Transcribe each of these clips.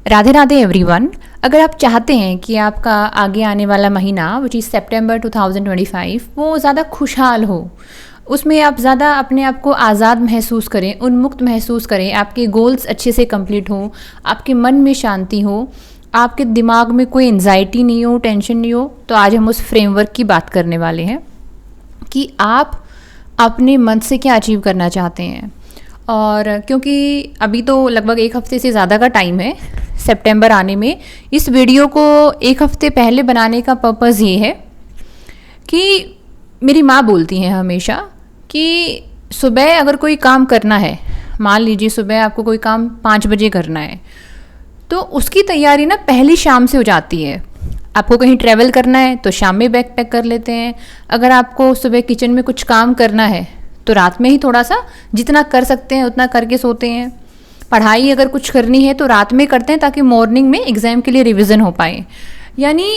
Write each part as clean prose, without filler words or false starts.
Radhe Radhe everyone. अगर आप चाहते हैं कि आपका आगे आने वाला महीना विच इज़ सितंबर 2025 वो ज़्यादा खुशहाल हो, उसमें आप ज़्यादा अपने आप को आज़ाद महसूस करें, उन्मुक्त महसूस करें, आपके गोल्स अच्छे से कंप्लीट हो, आपके मन में शांति हो, आपके दिमाग में कोई एंजाइटी नहीं हो, टेंशन नहीं हो, तो आज हम उस फ्रेमवर्क की बात करने वाले हैं कि आप अपने मन से क्या अचीव करना चाहते हैं। और क्योंकि अभी तो लगभग एक हफ्ते से ज़्यादा का टाइम है सितंबर आने में, इस वीडियो को एक हफ्ते पहले बनाने का पर्पज़ ये है कि मेरी माँ बोलती हैं हमेशा कि सुबह अगर कोई काम करना है, मान लीजिए सुबह आपको कोई काम 5 बजे करना है, तो उसकी तैयारी ना पहली शाम से हो जाती है। आपको कहीं ट्रैवल करना है तो शाम में बैग पैक कर लेते हैं। अगर आपको सुबह किचन में कुछ काम करना है तो रात में ही थोड़ा सा जितना कर सकते हैं उतना करके सोते हैं। पढ़ाई अगर कुछ करनी है तो रात में करते हैं ताकि मॉर्निंग में एग्ज़ाम के लिए रिवीजन हो पाए। यानी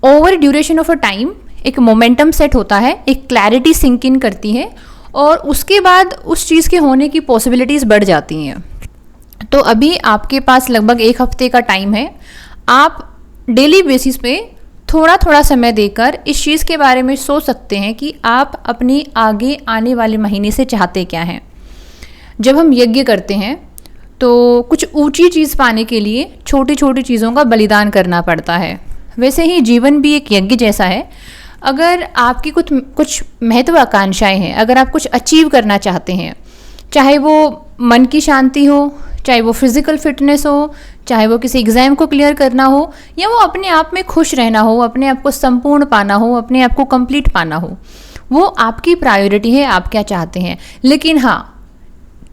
over duration of a time एक मोमेंटम सेट होता है, एक क्लैरिटी सिंक इन करती है और उसके बाद उस चीज़ के होने की पॉसिबिलिटीज़ बढ़ जाती हैं। तो अभी आपके पास लगभग एक हफ्ते का टाइम है। आप डेली बेसिस पे थोड़ा थोड़ा समय देकर इस चीज़ के बारे में सोच सकते हैं कि आप अपनी आगे आने वाले महीने से चाहते क्या हैं। जब हम यज्ञ करते हैं तो कुछ ऊंची चीज़ पाने के लिए छोटी छोटी चीज़ों का बलिदान करना पड़ता है। वैसे ही जीवन भी एक यज्ञ जैसा है। अगर आपकी कुछ महत्वाकांक्षाएं हैं, अगर आप कुछ अचीव करना चाहते हैं, चाहे वो मन की शांति हो, चाहे वो फिज़िकल फिटनेस हो, चाहे वो किसी एग्ज़ाम को क्लियर करना हो, या वो अपने आप में खुश रहना हो, अपने आप को संपूर्ण पाना हो, अपने आप को कंप्लीट पाना हो, वो आपकी प्रायोरिटी है, आप क्या चाहते हैं। लेकिन हाँ,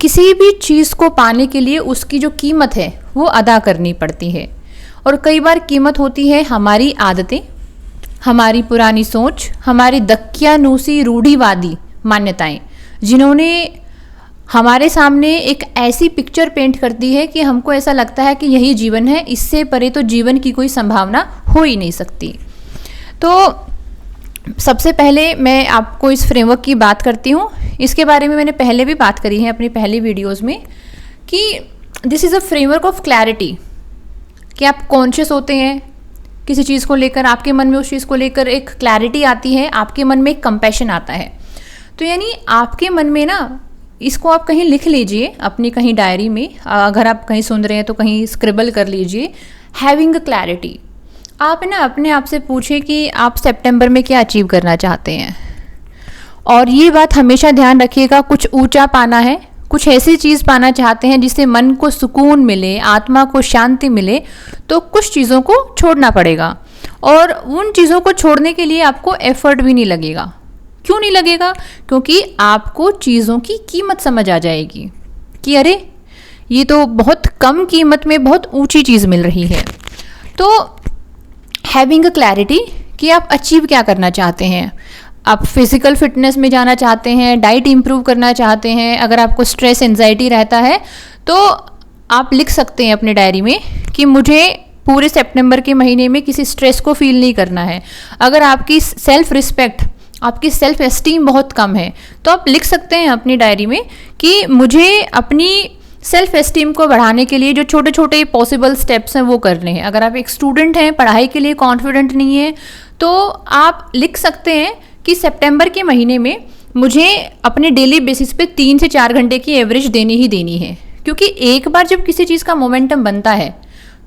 किसी भी चीज़ को पाने के लिए उसकी जो कीमत है वो अदा करनी पड़ती है। और कई बार कीमत होती है हमारी आदतें, हमारी पुरानी सोच, हमारी दक्यानूसी रूढ़िवादी मान्यताएं, जिन्होंने हमारे सामने एक ऐसी पिक्चर पेंट करती है कि हमको ऐसा लगता है कि यही जीवन है, इससे परे तो जीवन की कोई संभावना हो ही नहीं सकती। तो सबसे पहले मैं आपको इस फ्रेमवर्क की बात करती हूँ। इसके बारे में मैंने पहले भी बात करी है अपनी पहली वीडियोज़ में कि this is a framework of clarity, कि आप कॉन्शियस होते हैं किसी चीज़ को लेकर, आपके मन में उस चीज़ को लेकर एक क्लैरिटी आती है, आपके मन में एक कंपैशन आता है। तो यानी आपके मन में ना, इसको आप कहीं लिख लीजिए अपनी कहीं डायरी में, अगर आप कहीं सुन रहे हैं तो कहीं स्क्रिबल कर लीजिए, हैविंग अ क्लैरिटी। आप ना अपने आप से पूछें कि आप सितंबर में क्या अचीव करना चाहते हैं। और ये बात हमेशा ध्यान रखिएगा, कुछ ऊंचा पाना है, कुछ ऐसी चीज़ पाना चाहते हैं जिससे मन को सुकून मिले, आत्मा को शांति मिले, तो कुछ चीज़ों को छोड़ना पड़ेगा। और उन चीज़ों को छोड़ने के लिए आपको एफर्ट भी नहीं लगेगा। क्यों नहीं लगेगा? क्योंकि आपको चीज़ों की कीमत समझ आ जाएगी कि अरे ये तो बहुत कम कीमत में बहुत ऊंची चीज़ मिल रही है। तो हैविंग अ क्लैरिटी कि आप अचीव क्या करना चाहते हैं। आप फिज़िकल फिटनेस में जाना चाहते हैं, डाइट इम्प्रूव करना चाहते हैं, अगर आपको स्ट्रेस एंजाइटी रहता है तो आप लिख सकते हैं अपने डायरी में कि मुझे पूरे सितंबर के महीने में किसी स्ट्रेस को फील नहीं करना है। अगर आपकी सेल्फ रिस्पेक्ट, आपकी सेल्फ एस्टीम बहुत कम है तो आप लिख सकते हैं अपनी डायरी में कि मुझे अपनी सेल्फ एस्टीम को बढ़ाने के लिए जो छोटे छोटे पॉसिबल स्टेप्स हैं वो करने हैं। अगर आप एक स्टूडेंट हैं, पढ़ाई के लिए कॉन्फिडेंट नहीं है, तो आप लिख सकते हैं कि सितंबर के महीने में मुझे अपने डेली बेसिस पे 3 से 4 घंटे की एवरेज देनी ही देनी है। क्योंकि एक बार जब किसी चीज़ का मोमेंटम बनता है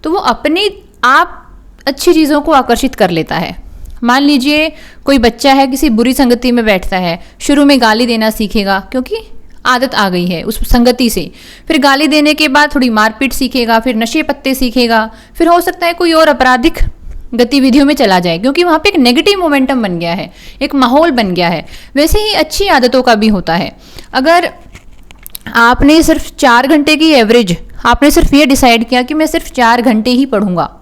तो वो अपने आप अच्छी चीज़ों को आकर्षित कर लेता है। मान लीजिए कोई बच्चा है, किसी बुरी संगति में बैठता है, शुरू में गाली देना सीखेगा क्योंकि आदत आ गई है उस संगति से, फिर गाली देने के बाद थोड़ी मारपीट सीखेगा, फिर नशे पत्ते सीखेगा, फिर हो सकता है कोई और आपराधिक गतिविधियों में चला जाए क्योंकि वहाँ पे एक नेगेटिव मोमेंटम बन गया है, एक माहौल बन गया है। वैसे ही अच्छी आदतों का भी होता है। अगर आपने सिर्फ 4 घंटे की एवरेज, आपने सिर्फ ये डिसाइड किया कि मैं सिर्फ 4 घंटे ही पढ़ूंगा,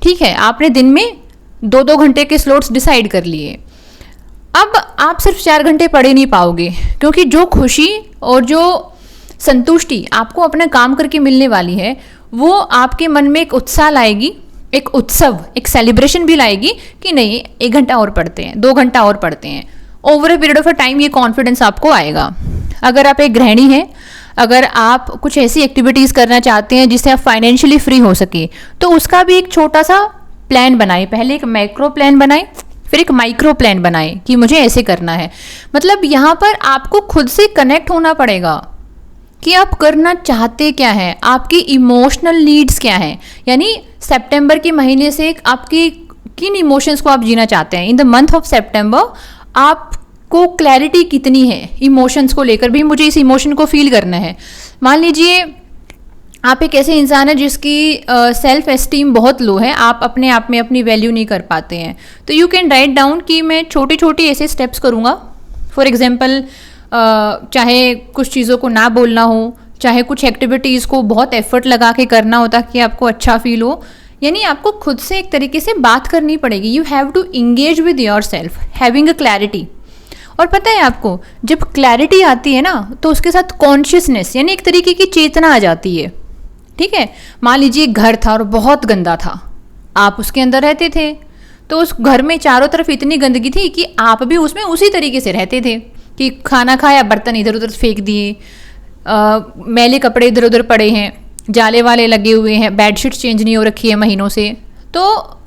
ठीक है, आपने दिन में 2-2 घंटे के स्लॉट्स डिसाइड कर लिए। अब आप सिर्फ 4 घंटे पढ़ नहीं पाओगे क्योंकि जो खुशी और जो संतुष्टि आपको अपना काम करके मिलने वाली है वो आपके मन में एक उत्साह लाएगी, एक उत्सव, एक सेलिब्रेशन भी लाएगी कि नहीं 1 घंटा और पढ़ते हैं, 2 घंटा और पढ़ते हैं। Over a period of a time ये कॉन्फिडेंस आपको आएगा। अगर आप एक गृहिणी हैं, अगर आप कुछ ऐसी एक्टिविटीज़ करना चाहते हैं जिससे आप फाइनेंशियली फ्री हो सके, तो उसका भी एक छोटा सा प्लान बनाएं। पहले एक मैक्रो प्लान बनाएं, फिर एक माइक्रो प्लान बनाएं कि मुझे ऐसे करना है। मतलब यहाँ पर आपको खुद से कनेक्ट होना पड़ेगा कि आप करना चाहते क्या है, आपकी इमोशनल नीड्स क्या हैं। यानी सितंबर के महीने से आपकी किन इमोशंस को आप जीना चाहते हैं। इन द मंथ ऑफ सितंबर आपको क्लैरिटी कितनी है इमोशंस को लेकर, भी मुझे इस इमोशन को फील करना है। मान लीजिए आप एक ऐसे इंसान है जिसकी सेल्फ एस्टीम बहुत लो है, आप अपने आप में अपनी वैल्यू नहीं कर पाते हैं, तो यू कैन राइट डाउन कि मैं छोटी छोटी ऐसे स्टेप्स करूँगा। फॉर एग्जाम्पल चाहे कुछ चीज़ों को ना बोलना हो, चाहे कुछ एक्टिविटीज़ को बहुत एफर्ट लगा के करना हो ताकि आपको अच्छा फील हो। यानी आपको खुद से एक तरीके से बात करनी पड़ेगी। You have to engage with yourself having a clarity. और पता है आपको, जब क्लैरिटी आती है ना तो उसके साथ कॉन्शियसनेस यानी एक तरीके की चेतना आ जाती है। ठीक है, मान लीजिए घर था और बहुत गंदा था, आप उसके अंदर रहते थे, तो उस घर में चारों तरफ इतनी गंदगी थी कि आप भी उसमें उसी तरीके से रहते थे कि खाना खाया, बर्तन इधर उधर फेंक दिए, मैले कपड़े इधर उधर पड़े हैं, जाले वाले लगे हुए हैं, बेडशीट चेंज नहीं हो रखी है महीनों से। तो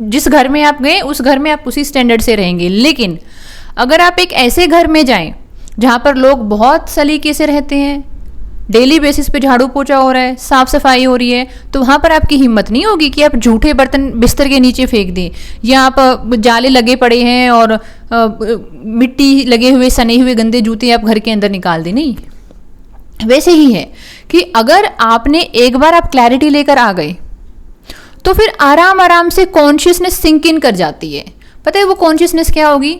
जिस घर में आप गए उस घर में आप उसी स्टैंडर्ड से रहेंगे। लेकिन अगर आप एक ऐसे घर में जाएं जहाँ पर लोग बहुत सलीके से रहते हैं, डेली बेसिस पे झाड़ू पोछा हो रहा है, साफ सफाई हो रही है, तो वहाँ पर आपकी हिम्मत नहीं होगी कि आप झूठे बर्तन बिस्तर के नीचे फेंक दें, या आप जाले लगे पड़े हैं और मिट्टी लगे हुए सने हुए गंदे जूते आप घर के अंदर निकाल दें। नहीं, वैसे ही है कि अगर आपने एक बार आप क्लैरिटी लेकर आ गए तो फिर आराम आराम से कॉन्शियसनेस सिंक इन कर जाती है। पता है वो कॉन्शियसनेस क्या होगी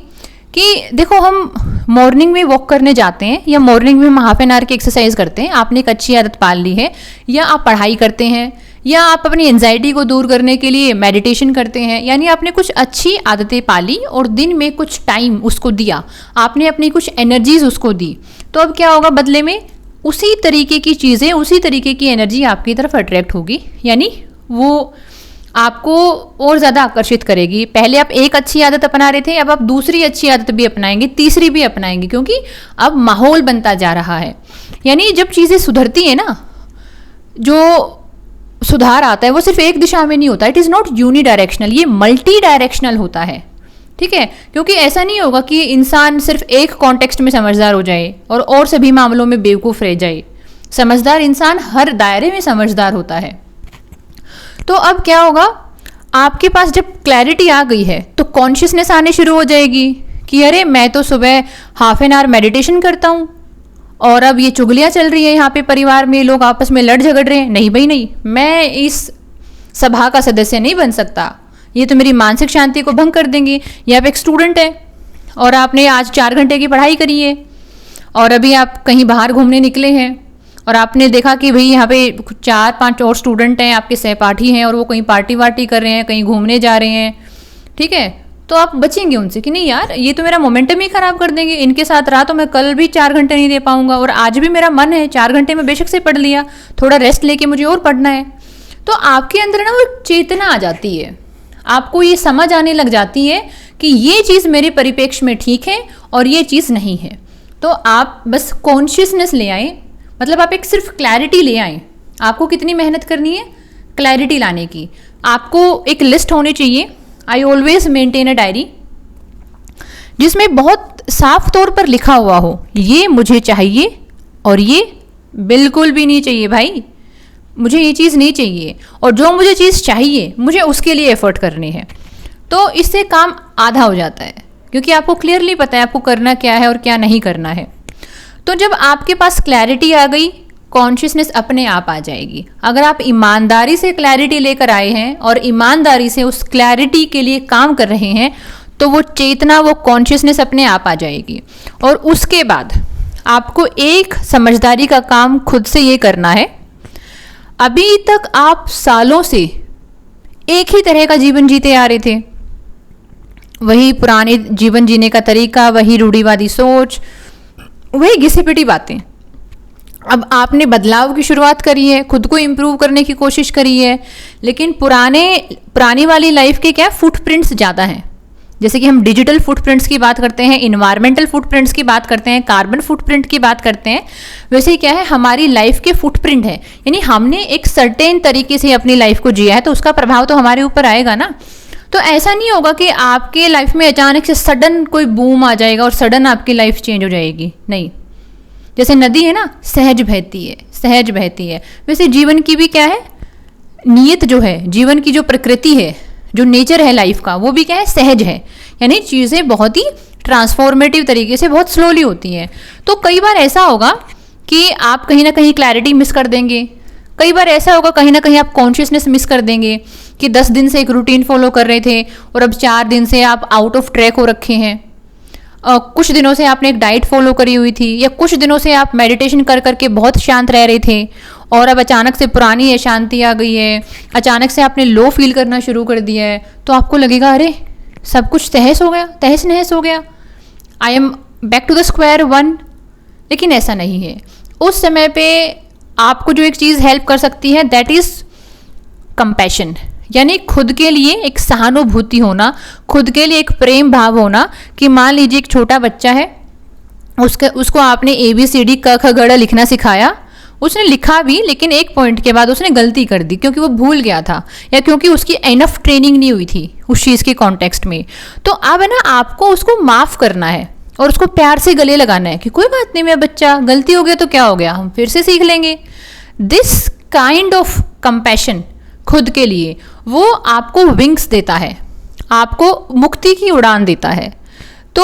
कि देखो, हम मॉर्निंग में वॉक करने जाते हैं या मॉर्निंग में हम हाफ एन आवर की एक्सरसाइज करते हैं, आपने एक अच्छी आदत पाल ली है, या आप पढ़ाई करते हैं, या आप अपनी एंजाइटी को दूर करने के लिए मेडिटेशन करते हैं। यानी आपने कुछ अच्छी आदतें पाली और दिन में कुछ टाइम उसको दिया, आपने अपनी कुछ एनर्जीज उसको दी। तो अब क्या होगा, बदले में उसी तरीके की चीज़ें, उसी तरीके की एनर्जी आपकी तरफ अट्रैक्ट होगी, यानी वो आपको और ज़्यादा आकर्षित करेगी। पहले आप एक अच्छी आदत अपना रहे थे, अब आप दूसरी अच्छी आदत भी अपनाएंगे, तीसरी भी अपनाएंगे, क्योंकि अब माहौल बनता जा रहा है। यानी जब चीज़ें सुधरती हैं ना, जो सुधार आता है वो सिर्फ एक दिशा में नहीं होता, it is not unidirectional, ये मल्टी डायरेक्शनल होता है। ठीक है, क्योंकि ऐसा नहीं होगा कि इंसान सिर्फ एक कॉन्टेक्स्ट में समझदार हो जाए और सभी मामलों में बेवकूफ़ रह जाए। समझदार इंसान हर दायरे में समझदार होता है। तो अब क्या होगा, आपके पास जब क्लैरिटी आ गई है तो कॉन्शियसनेस आने शुरू हो जाएगी कि अरे मैं तो सुबह हाफ एन आवर मेडिटेशन करता हूँ और अब ये चुगलियाँ चल रही है यहाँ पे, परिवार में लोग आपस में लड़ झगड़ रहे हैं। नहीं भाई नहीं, मैं इस सभा का सदस्य नहीं बन सकता, ये तो मेरी मानसिक शांति को भंग कर देंगे। या आप एक स्टूडेंट है और आपने आज 4 घंटे की पढ़ाई करी है और अभी आप कहीं बाहर घूमने निकले हैं और आपने देखा कि भाई यहाँ पे 4-5 और स्टूडेंट हैं, आपके सहपाठी हैं, और वो कहीं पार्टी वार्टी कर रहे हैं, कहीं घूमने जा रहे हैं। ठीक है, तो आप बचेंगे उनसे कि नहीं यार ये तो मेरा मोमेंटम ही ख़राब कर देंगे, इनके साथ रहा तो मैं कल भी 4 घंटे नहीं दे पाऊंगा, और आज भी मेरा मन है 4 घंटे में बेशक से पढ़ लिया, थोड़ा रेस्ट लेके मुझे और पढ़ना है। तो आपके अंदर ना वो चेतना आ जाती है, आपको ये समझ आने लग जाती है कि ये चीज़ मेरे परिप्रेक्ष्य में ठीक है और ये चीज़ नहीं है। तो आप बस कॉन्शियसनेस ले आए, मतलब आप एक सिर्फ क्लैरिटी ले आए। आपको कितनी मेहनत करनी है क्लैरिटी लाने की, आपको एक लिस्ट होनी चाहिए। I always maintain a diary जिसमें बहुत साफ तौर पर लिखा हुआ हो ये मुझे चाहिए और ये बिल्कुल भी नहीं चाहिए भाई, मुझे ये चीज़ नहीं चाहिए, और जो मुझे चीज़ चाहिए मुझे उसके लिए एफर्ट करने हैं। तो इससे काम आधा हो जाता है, क्योंकि आपको क्लियरली पता है आपको करना क्या है और क्या नहीं करना है। तो जब आपके पास क्लैरिटी आ गई, कॉन्शियसनेस अपने आप आ जाएगी। अगर आप ईमानदारी से क्लैरिटी लेकर आए हैं और ईमानदारी से उस क्लैरिटी के लिए काम कर रहे हैं, तो वो चेतना, वो कॉन्शियसनेस अपने आप आ जाएगी। और उसके बाद आपको एक समझदारी का काम खुद से ये करना है। अभी तक आप सालों से एक ही तरह का जीवन जीते आ रहे थे, वही पुराने जीवन जीने का तरीका, वही रूढ़िवादी सोच, वही घिसी पिटी बातें। अब आपने बदलाव की शुरुआत करी है, खुद को इम्प्रूव करने की कोशिश करी है, लेकिन पुरानी वाली लाइफ के क्या फुटप्रिंट्स ज़्यादा हैं, जैसे कि हम डिजिटल फुटप्रिंट्स की बात करते हैं, इन्वायरमेंटल फुटप्रिंट्स की बात करते हैं, कार्बन फुटप्रिंट की बात करते हैं, वैसे ही क्या है हमारी लाइफ के फुटप्रिंट है, यानी हमने एक सर्टेन तरीके से अपनी लाइफ को जिया है तो उसका प्रभाव तो हमारे ऊपर आएगा ना। तो ऐसा नहीं होगा कि आपके लाइफ में अचानक से सडन कोई बूम आ जाएगा और सडन आपकी लाइफ चेंज हो जाएगी, नहीं। जैसे नदी है ना, सहज बहती है, सहज बहती है, वैसे जीवन की भी क्या है, नियत जो है, जीवन की जो प्रकृति है, जो नेचर है लाइफ का, वो भी क्या है, सहज है। यानी चीज़ें बहुत ही ट्रांसफॉर्मेटिव तरीके से बहुत स्लोली होती हैं। तो कई बार ऐसा होगा कि आप कहीं ना कहीं क्लैरिटी मिस कर देंगे, कई बार ऐसा होगा कहीं ना कहीं आप कॉन्शियसनेस मिस कर देंगे कि 10 दिन से एक रूटीन फॉलो कर रहे थे और अब 4 दिन से आप आउट ऑफ ट्रैक हो रखे हैं। कुछ दिनों से आपने एक डाइट फॉलो करी हुई थी, या कुछ दिनों से आप मेडिटेशन कर करके बहुत शांत रह रहे थे और अब अचानक से पुरानी अशांति आ गई है, अचानक से आपने लो फील करना शुरू कर दिया है, तो आपको लगेगा अरे सब कुछ तहस हो गया, तहस नहस हो गया, I am back to the square one. लेकिन ऐसा नहीं है। उस समय पे आपको जो एक चीज़ हेल्प कर सकती है दैट इज़ कंपैशन, यानी खुद के लिए एक सहानुभूति होना, खुद के लिए एक प्रेम भाव होना। कि मान लीजिए एक छोटा बच्चा है, उसको आपने ABCD क ख ग लिखना सिखाया, उसने लिखा भी, लेकिन एक पॉइंट के बाद उसने गलती कर दी क्योंकि वो भूल गया था या क्योंकि उसकी इनफ ट्रेनिंग नहीं हुई थी उस चीज़ के कॉन्टेक्स्ट में। तो अब है ना, आपको उसको माफ़ करना है और उसको प्यार से गले लगाना है कि कोई बात नहीं, मेरा बच्चा, गलती हो गया तो क्या हो गया, हम फिर से सीख लेंगे। दिस काइंड ऑफ कंपैशन खुद के लिए, वो आपको विंग्स देता है, आपको मुक्ति की उड़ान देता है। तो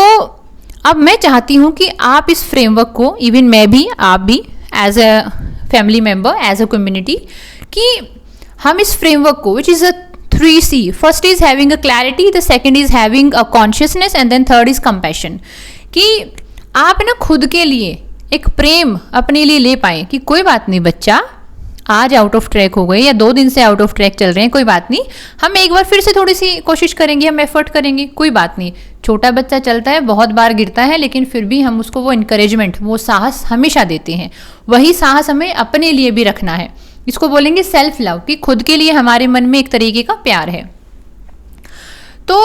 अब मैं चाहती हूँ कि आप इस फ्रेमवर्क को, इवन मैं भी, आप भी, as a family member, as a community, कि हम इस फ्रेमवर्क को, which is a 3C, first is having a clarity, the second is having a consciousness and then third is compassion, कि आप ना खुद के लिए एक प्रेम अपने लिए ले पाएँ कि कोई बात नहीं बच्चा, आज आउट ऑफ ट्रैक हो गए या 2 दिन से आउट ऑफ ट्रैक चल रहे हैं, कोई बात नहीं, हम एक बार फिर से थोड़ी सी कोशिश करेंगे, हम एफर्ट करेंगे, कोई बात नहीं। छोटा बच्चा चलता है, बहुत बार गिरता है, लेकिन फिर भी हम उसको वो इनकरेजमेंट, वो साहस हमेशा देते हैं। वही साहस हमें अपने लिए भी रखना है। इसको बोलेंगे सेल्फ लव, कि खुद के लिए हमारे मन में एक तरीके का प्यार है। तो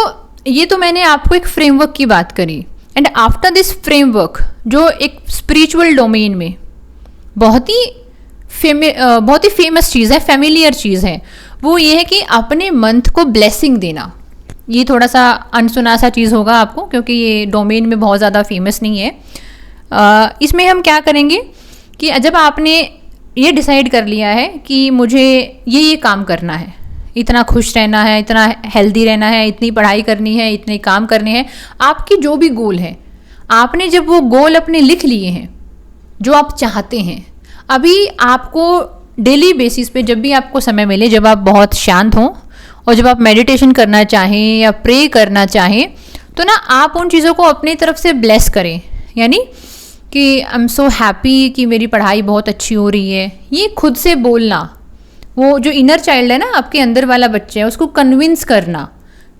ये तो मैंने आपको एक फ्रेमवर्क की बात करी। एंड आफ्टर दिस फ्रेमवर्क, जो एक स्पिरिचुअल डोमेन में बहुत ही फेमस चीज़ है, फेमिलियर चीज़ है, वो ये है कि अपने मंथ को ब्लेसिंग देना। ये थोड़ा सा अनसुना सा चीज़ होगा आपको, क्योंकि ये डोमेन में बहुत ज़्यादा फेमस नहीं है। इसमें हम क्या करेंगे कि जब आपने ये डिसाइड कर लिया है कि मुझे ये काम करना है, इतना खुश रहना है, इतना हेल्दी रहना है, इतनी पढ़ाई करनी है, इतने काम करने हैं, आपकी जो भी गोल है, आपने जब वो गोल अपने लिख लिए हैं जो आप चाहते हैं, अभी आपको डेली बेसिस पे जब भी आपको समय मिले, जब आप बहुत शांत हों और जब आप मेडिटेशन करना चाहें या प्रे करना चाहें, तो ना आप उन चीज़ों को अपनी तरफ से ब्लेस करें। यानी कि आई एम सो हैप्पी कि मेरी पढ़ाई बहुत अच्छी हो रही है, ये खुद से बोलना। वो जो इनर चाइल्ड है ना, आपके अंदर वाला बच्चा है, उसको कन्विंस करना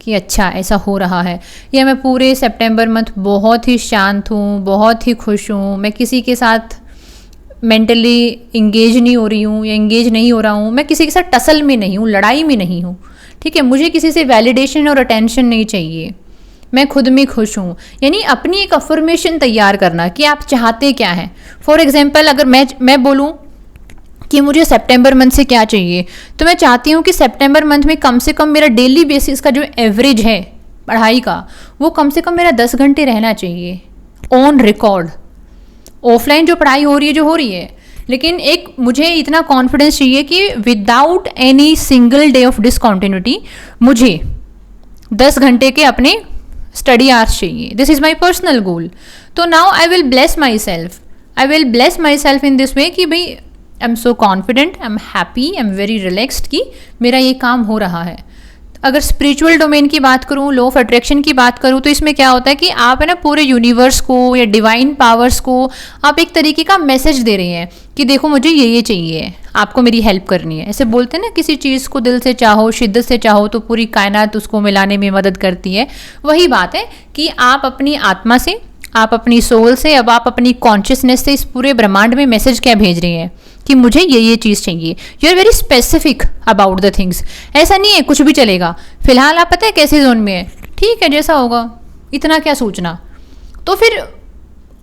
कि अच्छा ऐसा हो रहा है, या मैं पूरे सितंबर मंथ बहुत ही शांत हूँ, बहुत ही खुश हूँ, मैं किसी के साथ मेंटली इंगेज नहीं हो रही हूँ या इंगेज नहीं हो रहा हूँ, मैं किसी के साथ टसल में नहीं हूँ, लड़ाई में नहीं हूँ, ठीक है, मुझे किसी से वैलिडेशन और अटेंशन नहीं चाहिए, मैं खुद में खुश हूँ। यानी अपनी एक अफर्मेशन तैयार करना कि आप चाहते क्या हैं। फॉर एग्जांपल, अगर मैं बोलूँ कि मुझे सितंबर मंथ से क्या चाहिए, तो मैं चाहती हूँ कि सितंबर मंथ में कम से कम मेरा डेली बेसिस का जो एवरेज है पढ़ाई का, वो कम से कम मेरा 10 घंटे रहना चाहिए ऑन रिकॉर्ड। ऑफलाइन जो पढ़ाई हो रही है जो हो रही है, लेकिन एक मुझे इतना कॉन्फिडेंस चाहिए कि without any single day of discontinuity मुझे 10 घंटे के अपने स्टडी आवर्स चाहिए। This is my personal goal. तो now I will bless myself, I will bless myself in this way कि भाई I am so confident, I am happy, I am very relaxed कि मेरा ये काम हो रहा है। अगर स्पिरिचुअल डोमेन की बात करूँ, लॉ ऑफ अट्रैक्शन की बात करूँ, तो इसमें क्या होता है कि आप है ना पूरे यूनिवर्स को या डिवाइन पावर्स को आप एक तरीके का मैसेज दे रहे हैं कि देखो मुझे ये चाहिए, आपको मेरी हेल्प करनी है। ऐसे बोलते हैं ना, किसी चीज़ को दिल से चाहो, शिद्दत से चाहो तो पूरी कायनात उसको मिलाने में मदद करती है। वही बात है कि आप अपनी आत्मा से, आप अपनी सोल से, अब आप अपनी कॉन्शियसनेस से इस पूरे ब्रह्मांड में मैसेज क्या भेज रहे हैं कि मुझे ये चीज़ चाहिए। You are very specific about the things. ऐसा नहीं है कुछ भी चलेगा। फिलहाल आप पता है कैसे जोन में है, ठीक है जैसा होगा, इतना क्या सोचना। तो फिर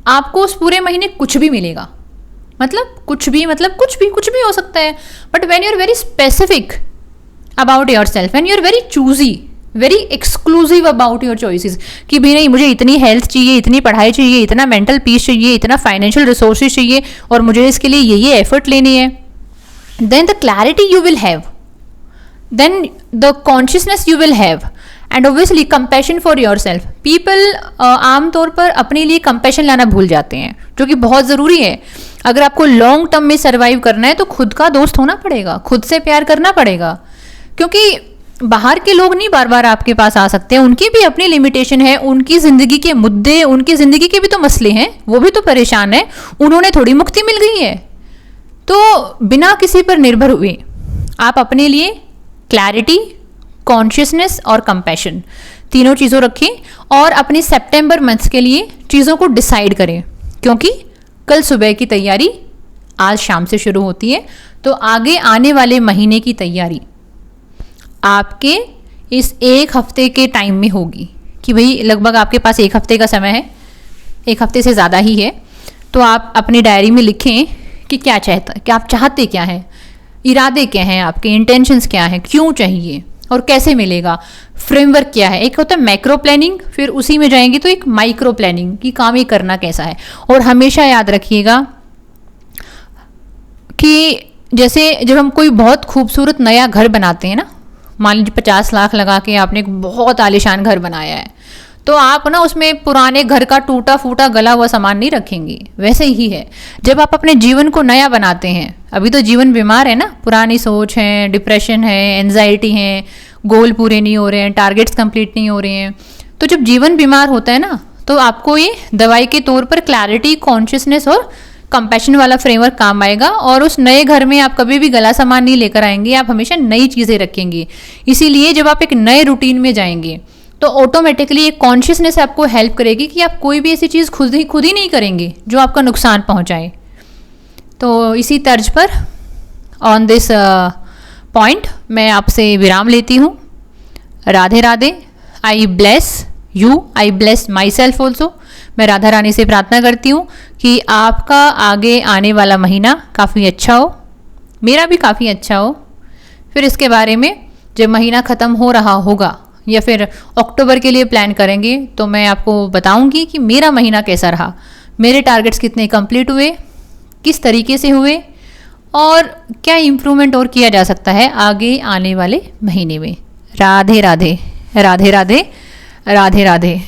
आपको उस पूरे महीने कुछ भी मिलेगा, मतलब कुछ भी हो सकता है। But when you are very specific about yourself, when you are very choosy, very exclusive about your choices, कि भाई नहीं मुझे इतनी हेल्थ चाहिए, इतनी पढ़ाई चाहिए, इतना मेंटल पीस चाहिए, इतना फाइनेंशियल रिसोर्सेज चाहिए, और मुझे इसके लिए ये एफर्ट लेनी है, then the clarity you will have, then the consciousness you will have, and obviously compassion for yourself. people आम तौर पर अपने लिए compassion लाना भूल जाते हैं, जो कि बहुत ज़रूरी है। अगर आपको लॉन्ग टर्म में सर्वाइव करना है तो खुद का दोस्त होना पड़ेगा, खुद से प्यार करना पड़ेगा, क्योंकि बाहर के लोग नहीं बार बार आपके पास आ सकते हैं, उनकी भी अपनी लिमिटेशन है, उनकी ज़िंदगी के मुद्दे, उनकी ज़िंदगी के भी तो मसले हैं, वो भी तो परेशान है, उन्होंने थोड़ी मुक्ति मिल गई है। तो बिना किसी पर निर्भर हुए आप अपने लिए क्लैरिटी, कॉन्शियसनेस और कंपैशन, तीनों चीज़ों रखें, और अपने सितंबर मंथ के लिए चीज़ों को डिसाइड करें, क्योंकि कल सुबह की तैयारी आज शाम से शुरू होती है। तो आगे आने वाले महीने की तैयारी आपके इस एक हफ्ते के टाइम में होगी, कि भाई लगभग आपके पास एक हफ्ते का समय है, एक हफ्ते से ज़्यादा ही है। तो आप अपनी डायरी में लिखें कि क्या आप चाहते क्या हैं, इरादे क्या हैं, आपके इंटेंशंस क्या हैं, क्यों चाहिए और कैसे मिलेगा, फ्रेमवर्क क्या है। एक होता है मैक्रो प्लानिंग, फिर उसी में जाएंगे तो एक माइक्रो प्लानिंग कि काम ये करना कैसा है। और हमेशा याद रखिएगा कि जैसे जब हम कोई बहुत खूबसूरत नया घर बनाते हैं ना, मान लीजिए 50 लाख लगा के आपने एक बहुत आलीशान घर बनाया है, तो आप ना उसमें पुराने घर का टूटा फूटा गला हुआ सामान नहीं रखेंगे। वैसे ही है जब आप अपने जीवन को नया बनाते हैं, अभी तो जीवन बीमार है ना, पुरानी सोच है, डिप्रेशन है, एंजाइटी है, गोल पूरे नहीं हो रहे हैं, टारगेट्स कंप्लीट नहीं हो रहे हैं। तो जब जीवन बीमार होता है ना, तो आपको ये दवाई के तौर पर क्लैरिटी, कॉन्शियसनेस और कंपैशन वाला फ्रेमवर्क काम आएगा। और उस नए घर में आप कभी भी गला सामान नहीं लेकर आएंगे, आप हमेशा नई चीज़ें रखेंगे। इसीलिए जब आप एक नए रूटीन में जाएंगे तो ऑटोमेटिकली एक कॉन्शियसनेस आपको हेल्प करेगी कि आप कोई भी ऐसी चीज़ खुद ही नहीं करेंगे जो आपका नुकसान पहुंचाए। तो इसी तर्ज पर ऑन दिस पॉइंट मैं आपसे विराम लेती हूँ। राधे राधे। आई bless you, I bless my self also. मैं राधा रानी से प्रार्थना करती हूँ कि आपका आगे आने वाला महीना काफ़ी अच्छा हो, मेरा भी काफ़ी अच्छा हो। फिर इसके बारे में जब महीना ख़त्म हो रहा होगा या फिर अक्टूबर के लिए प्लान करेंगे तो मैं आपको बताऊंगी कि मेरा महीना कैसा रहा, मेरे टारगेट्स कितने कंप्लीट हुए, किस तरीके से हुए, और क्या इम्प्रूवमेंट और किया जा सकता है आगे आने वाले महीने में। राधे राधे, राधे राधे, राधे राधे।